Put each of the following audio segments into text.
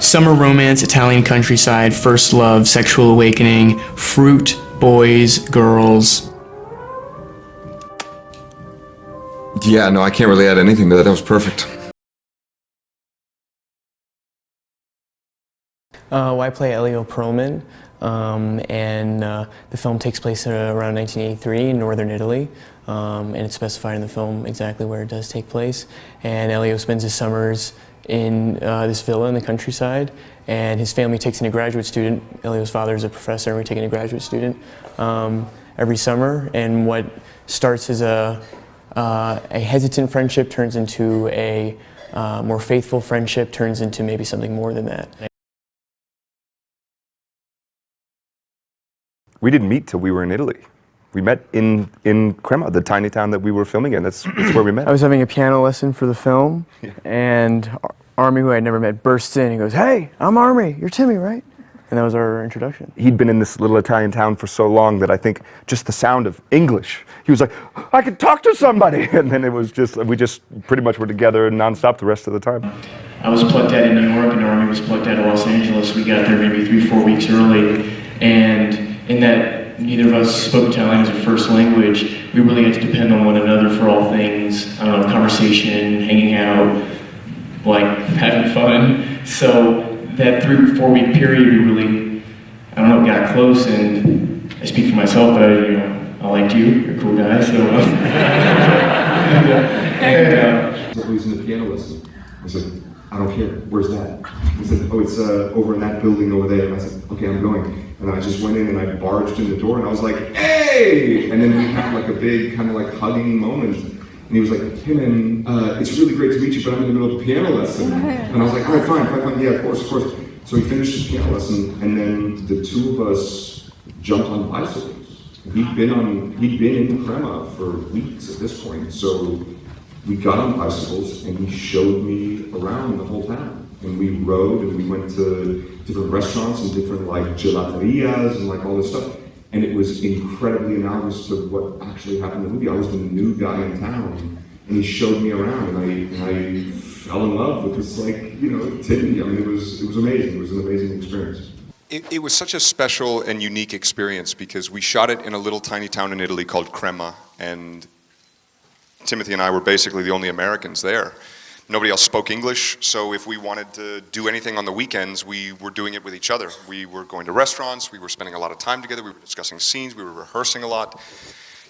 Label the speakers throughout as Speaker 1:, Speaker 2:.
Speaker 1: Summer romance, Italian countryside, first love, sexual awakening, fruit, boys, girls.
Speaker 2: Yeah, no, I can't really add anything to that. That was perfect.
Speaker 1: I play Elio Perlman, and the film takes place around 1983 in northern Italy, and it's specified in the film exactly where it does take place. And Elio spends his summers in this villa in the countryside, and his family takes in a graduate student. Elio's father is a professor, and we take in a graduate student every summer. And what starts as a hesitant friendship turns into a more faithful friendship, turns into maybe something more than that.
Speaker 3: We didn't meet till we were in Italy. We met in Crema, the tiny town that we were filming in. That's where we met.
Speaker 1: I was having a piano lesson for the film, and Armie, who I had never met, bursts in and goes, "Hey, I'm Armie, you're Timmy, right?" And that was our introduction.
Speaker 3: He'd been in this little Italian town for so long that I think just the sound of English, he was like, "I could talk to somebody!" And then it was just, we just pretty much were together nonstop the rest of the time.
Speaker 4: I was plugged out in New York, and Armie was plugged out of Los Angeles. We got there maybe 3-4 weeks early, and in that neither of us spoke Italian as a first language, we really had to depend on one another for all things, conversation, hanging out, like having fun. So that 3 or 4 week period, we really, I don't know, got close. And I speak for myself, but I liked you. You're a cool guy. So
Speaker 2: I was in the piano lesson. I said, "I don't care. Where's that?" He said, "Oh, it's over in that building over there." And I said, "Okay, I'm going." And I just went in and I barged in the door and I was like, "Hey!" And then we had like a big kind of like hugging moment. And he was like, "Tim, it's really great to meet you, but I'm in the middle of a piano lesson." And I was like, "All right, fine. Yeah, of course. So he finished his piano lesson, and then the two of us jumped on bicycles. He'd been in Crema for weeks at this point, so we got on bicycles and he showed me around the whole town. And we rode and we went to different restaurants and different like gelaterias and like all this stuff. And it was incredibly analogous to what actually happened in the movie. I was the new guy in town and he showed me around and I fell in love with this Timmy. I mean, it was amazing. It was an amazing experience.
Speaker 5: It was such a special and unique experience because we shot it in a little tiny town in Italy called Crema, and Timothy and I were basically the only Americans there. Nobody else spoke English, so if we wanted to do anything on the weekends, we were doing it with each other. We were going to restaurants, we were spending a lot of time together, we were discussing scenes, we were rehearsing a lot.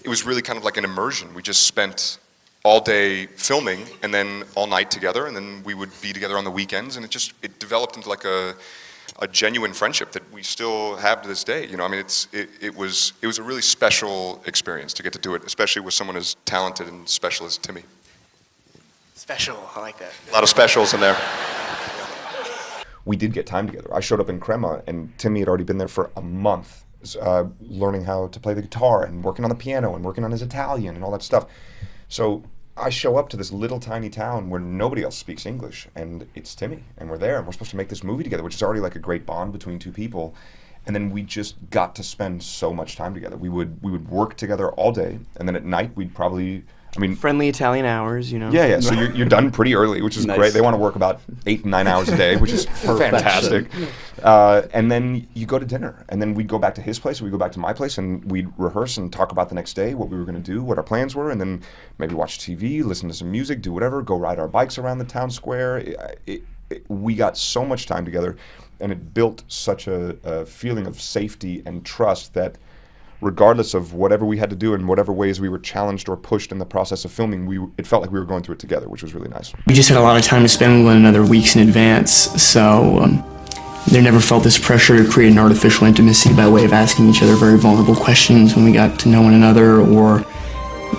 Speaker 5: It was really kind of like an immersion. We just spent all day filming and then all night together, and then we would be together on the weekends, and it developed into like a genuine friendship that we still have to this day. I mean, it was a really special experience to get to do it, especially with someone as talented and special as Timmy.
Speaker 1: Special, I like that.
Speaker 5: A lot of specials in there.
Speaker 3: We did get time together. I showed up in Crema and Timmy had already been there for a month, learning how to play the guitar and working on the piano and working on his Italian and all that stuff. So I show up to this little tiny town where nobody else speaks English, and it's Timmy, and we're there, and we're supposed to make this movie together, which is already like a great bond between two people. And then we just got to spend so much time together. We would work together all day, and then at night we'd probably,
Speaker 1: friendly Italian hours,
Speaker 3: Yeah. So you're done pretty early, which is
Speaker 1: nice.
Speaker 3: Great. They want to work about 8-9 hours a day, which is fantastic. And then you go to dinner, and then we'd go back to his place, or we'd go back to my place, and we'd rehearse and talk about the next day, what we were going to do, what our plans were, and then maybe watch TV, listen to some music, do whatever, go ride our bikes around the town square. We got so much time together, and it built such a feeling of safety and trust that regardless of whatever we had to do and whatever ways we were challenged or pushed in the process of filming, it felt like we were going through it together, which was really nice.
Speaker 1: We just had a lot of time to spend with one another weeks in advance, so there never felt this pressure to create an artificial intimacy by way of asking each other very vulnerable questions when we got to know one another, or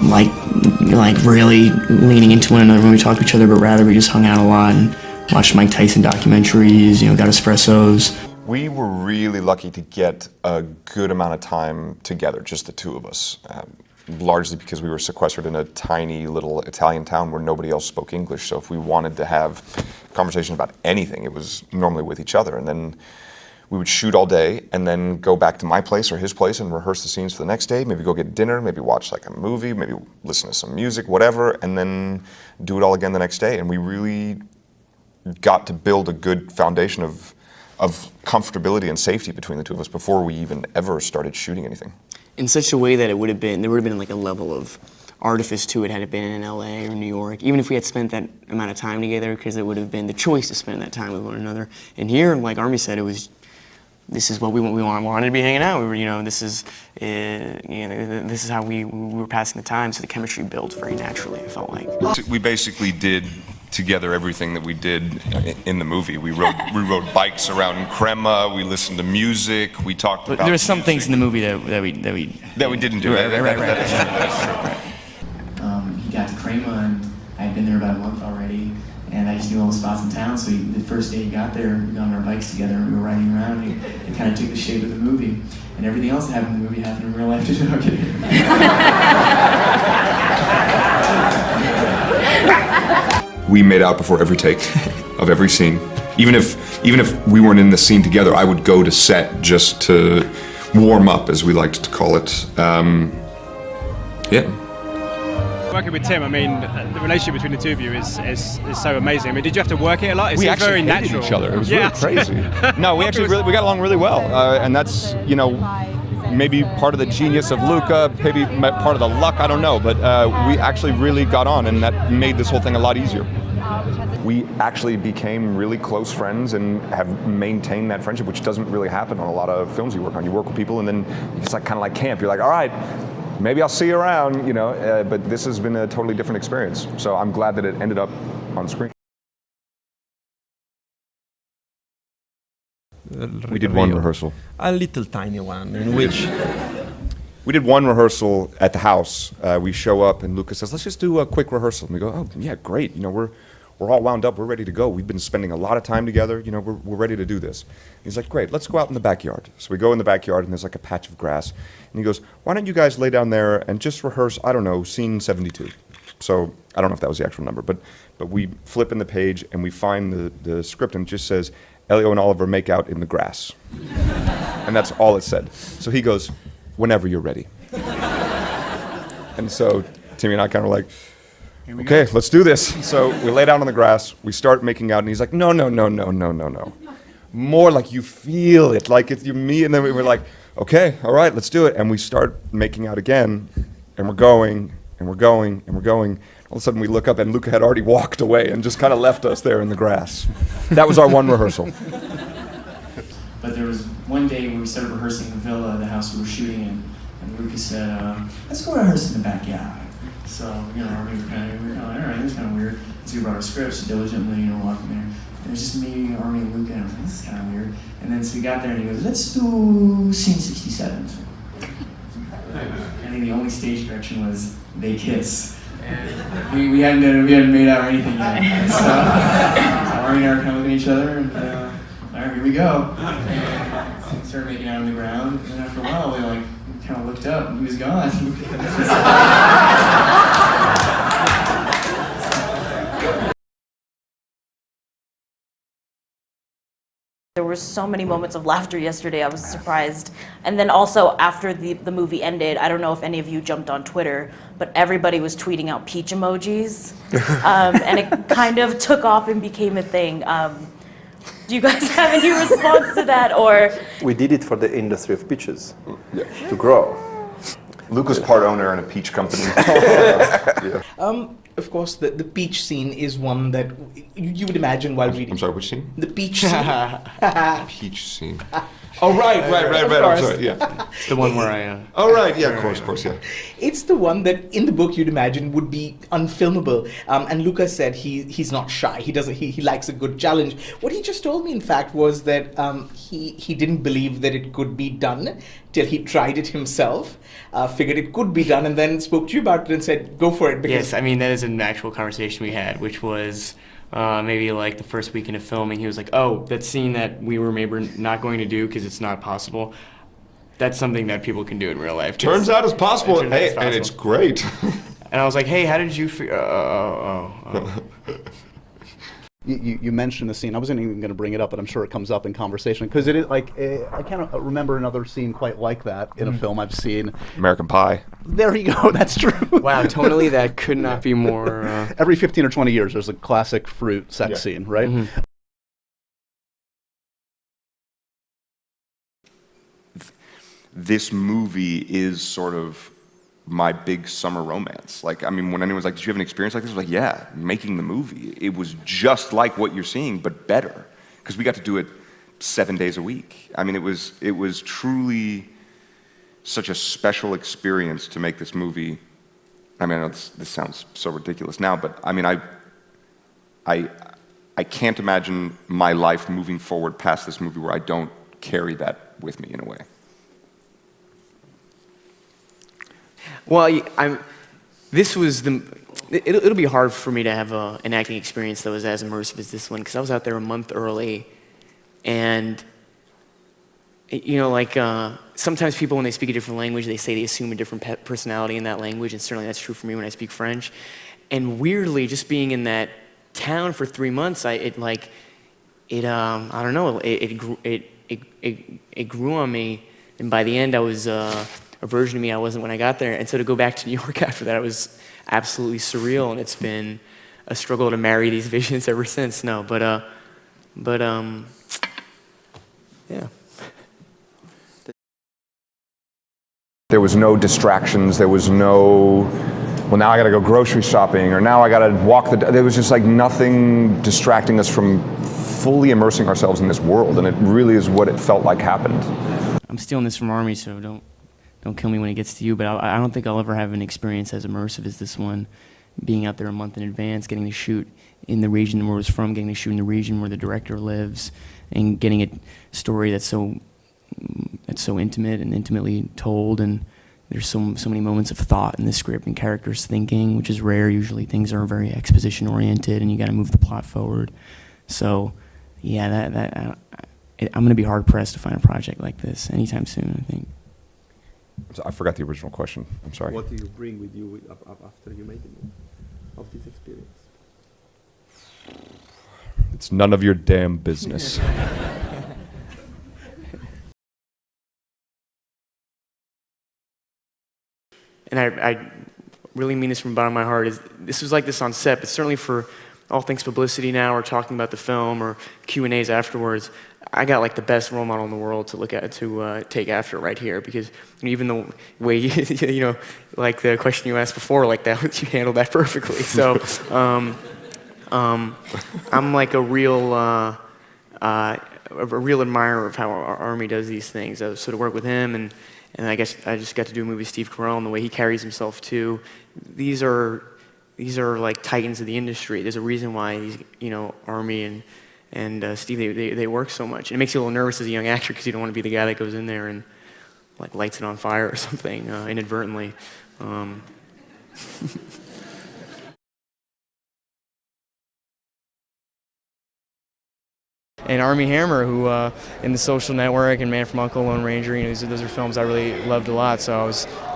Speaker 1: like really leaning into one another when we talked to each other, but rather we just hung out a lot and watched Mike Tyson documentaries, got espressos.
Speaker 3: We were really lucky to get a good amount of time together, just the two of us, largely because we were sequestered in a tiny little Italian town where nobody else spoke English. So if we wanted to have a conversation about anything, it was normally with each other. And then we would shoot all day and then go back to my place or his place and rehearse the scenes for the next day, maybe go get dinner, maybe watch like a movie, maybe listen to some music, whatever, and then do it all again the next day. And we really got to build a good foundation of comfortability and safety between the two of us before we even ever started shooting anything.
Speaker 1: In such a way that there would have been like a level of artifice to it had it been in LA or New York, even if we had spent that amount of time together, because it would have been the choice to spend that time with one another. And here, like Armie said, this is what we wanted to be hanging out. We were, this is how we were passing the time, so the chemistry built very naturally, it felt like.
Speaker 3: We basically did together everything that we did in the movie. We rode bikes around Crema, we listened to music, we talked about
Speaker 1: there were some
Speaker 3: music.
Speaker 1: things in the movie that we
Speaker 3: didn't do.
Speaker 1: Right.
Speaker 3: That's true.
Speaker 4: He got to Crema, and I had been there about a month already, and I just knew all the spots in town. So the first day he got there, we got on our bikes together, and we were riding around. And it kind of took the shape of the movie, and everything else that happened in the movie happened in real life too.
Speaker 3: We made out before every take of every scene. Even if we weren't in the scene together, I would go to set just to warm up, as we liked to call it. Yeah.
Speaker 6: Working with Tim, I mean, the relationship between the two of you is so amazing. I mean, did you have to work it a lot? It seems very natural.
Speaker 3: Each other. It was really crazy. No, we got along really well, and that's maybe part of the genius of Luca, maybe part of the luck. I don't know, but we actually really got on, and that made this whole thing a lot easier. We actually became really close friends and have maintained that friendship, which doesn't really happen on a lot of films you work on. You work with people, and then it's like kind of like camp. You're like, all right, maybe I'll see you around, but this has been a totally different experience. So I'm glad that it ended up on screen. We did one rehearsal.
Speaker 7: A little tiny one, in which...
Speaker 3: We did one rehearsal at the house. We show up and Lucas says, let's just do a quick rehearsal. And we go, oh yeah, great. We're all wound up, we're ready to go. We've been spending a lot of time together, we're ready to do this. He's like, great, let's go out in the backyard. So we go in the backyard and there's like a patch of grass. And he goes, why don't you guys lay down there and just rehearse, I don't know, scene 72. So I don't know if that was the actual number, but we flip in the page and we find the script and it just says, Elio and Oliver make out in the grass. And that's all it said. So he goes, whenever you're ready. And so Timmy and I kind of like, okay, let's do this. So we lay down on the grass, we start making out, and he's like, no. More like you feel it, like it's you, me, and then we were like, okay, all right, let's do it. And we start making out again, and we're going, and we're going, and we're going. All of a sudden we look up and Luca had already walked away and just kind of left us there in the grass. That was our one rehearsal.
Speaker 4: But there was one day when we started rehearsing the villa, the house we were shooting in, and Lucas said, let's go rehearse in the backyard. So, we were kind of, all right, this is kind of weird. So we brought our scripts diligently, walking there. It was just me, Armie, and Luca, and I was like, this is kind of weird. And then so we got there and he goes, let's do scene 67. I think the only stage direction was they kiss. And we hadn't made out or anything yet. So Armie and I were kind of looking at each other and, all right, here we go. And so we started making out on the ground, and then after a while we kind of looked up and he was gone.
Speaker 8: There were so many moments of laughter yesterday, I was surprised. And then also after the movie ended, I don't know if any of you jumped on Twitter, but everybody was tweeting out peach emojis. And it kind of took off and became a thing. Do you guys have any response to that, or?
Speaker 9: We did it for the industry of peaches, to grow.
Speaker 3: Luca's part owner in a peach company.
Speaker 7: Of course, the peach scene is one that you would imagine while reading.
Speaker 3: I'm sorry, which scene?
Speaker 7: The peach scene.
Speaker 3: Peach scene.
Speaker 7: Oh, right.
Speaker 3: I'm sorry, yeah.
Speaker 1: It's the one where I...
Speaker 3: Oh, right, yeah, of course, yeah.
Speaker 7: It's the one that in the book you'd imagine would be unfilmable. And Lucas said he's not shy. He likes a good challenge. What he just told me, in fact, was that he didn't believe that it could be done till he tried it himself, figured it could be done, and then spoke to you about it and said, go for it.
Speaker 1: Yes, I mean, that is an actual conversation we had, which was maybe like the first weekend of filming. He was like, oh, that scene that we were maybe not going to do because it's not possible, that's something that people can do in real life.
Speaker 3: Turns out it's possible, and it's great.
Speaker 1: And I was like, hey, how did you
Speaker 10: you mentioned the scene. I wasn't even going to bring it up, but I'm sure it comes up in conversation because it is like I can't remember another scene quite like that in a film I've seen.
Speaker 3: American Pie.
Speaker 10: There you go. That's true.
Speaker 1: Wow, tonally that could not be more.
Speaker 10: Every 15 or 20 years, there's a classic fruit sex scene, right?
Speaker 1: Mm-hmm.
Speaker 3: This movie is sort of my big summer romance. Like, I mean, when anyone's like, did you have an experience like this? I was like, yeah, making the movie. It was just like what you're seeing, but better. Because we got to do it 7 days a week. I mean, it was truly such a special experience to make this movie. I mean, I know this sounds so ridiculous now, but I mean, I can't imagine my life moving forward past this movie where I don't carry that with me in a way.
Speaker 1: Well, it'll be hard for me to have an acting experience that was as immersive as this one, because I was out there a month early, and sometimes people, when they speak a different language, they say they assume a different personality in that language, and certainly that's true for me when I speak French. And weirdly, just being in that town for 3 months, it grew on me, and by the end, I was a version of me I wasn't when I got there. And so to go back to New York after that, it was absolutely surreal, and it's been a struggle to marry these visions ever since. Yeah.
Speaker 3: There was no distractions, there was no, well, now I gotta go grocery shopping, or now I gotta walk there was just like nothing distracting us from fully immersing ourselves in this world, and it really is what it felt like happened.
Speaker 1: I'm stealing this from Armie, so don't kill me when it gets to you, but I don't think I'll ever have an experience as immersive as this one, being out there a month in advance, getting to shoot in the region where it was from, getting to shoot in the region where the director lives, and getting a story that's so intimate and intimately told, and there's so many moments of thought in the script and characters thinking, which is rare. Usually things are very exposition oriented and you gotta move the plot forward. So yeah, I'm gonna be hard pressed to find a project like this anytime soon, I think.
Speaker 3: I forgot the original question. I'm sorry.
Speaker 9: What do you bring with you after you make it of this experience?
Speaker 3: It's none of your damn business.
Speaker 1: And I really mean this from the bottom of my heart, this was like this on set, but certainly for All Things Publicity now, or talking about the film, or Q&As afterwards, I got like the best role model in the world to look at, to take after right here, because even the way you like the question you asked before, like that, you handled that perfectly. So I'm like a real admirer of how Armie does these things. So to work with him, and I guess I just got to do a movie with Steve Carell, and the way he carries himself too. These are like titans of the industry. There's a reason why these, Armie and Steve, they work so much. And it makes you a little nervous as a young actor, because you don't want to be the guy that goes in there and like lights it on fire or something inadvertently. And Armie Hammer, who in The Social Network and Man from U.N.C.L.E., Lone Ranger, those are films I really loved a lot. So I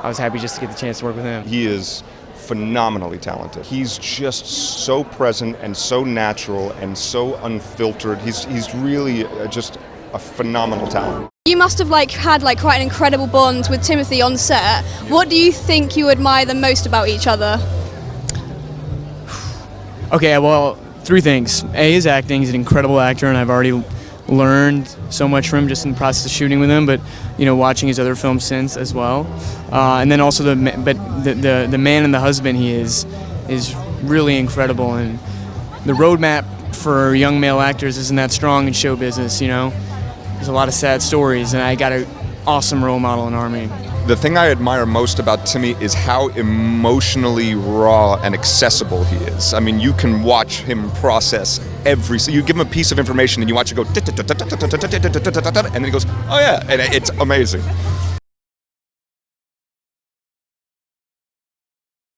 Speaker 1: was happy just to get the chance to work with him.
Speaker 3: He is phenomenally talented. He's just so present and so natural and so unfiltered. He's really just a phenomenal talent.
Speaker 11: You must have had quite an incredible bond with Timothy on set. What do you think you admire the most about each other?
Speaker 1: Okay, well, 3 things. A, his acting. He's an incredible actor, and I've already learned so much from him just in the process of shooting with him, but watching his other films since as well. And then also the man and the husband he is really incredible, and the roadmap for young male actors isn't that strong in show business, There's a lot of sad stories, and I got an awesome role model in Armie.
Speaker 3: The thing I admire most about Timmy is how emotionally raw and accessible he is. I mean, you can watch him process you give him a piece of information and you watch it go, and then he goes, oh yeah, and it's amazing.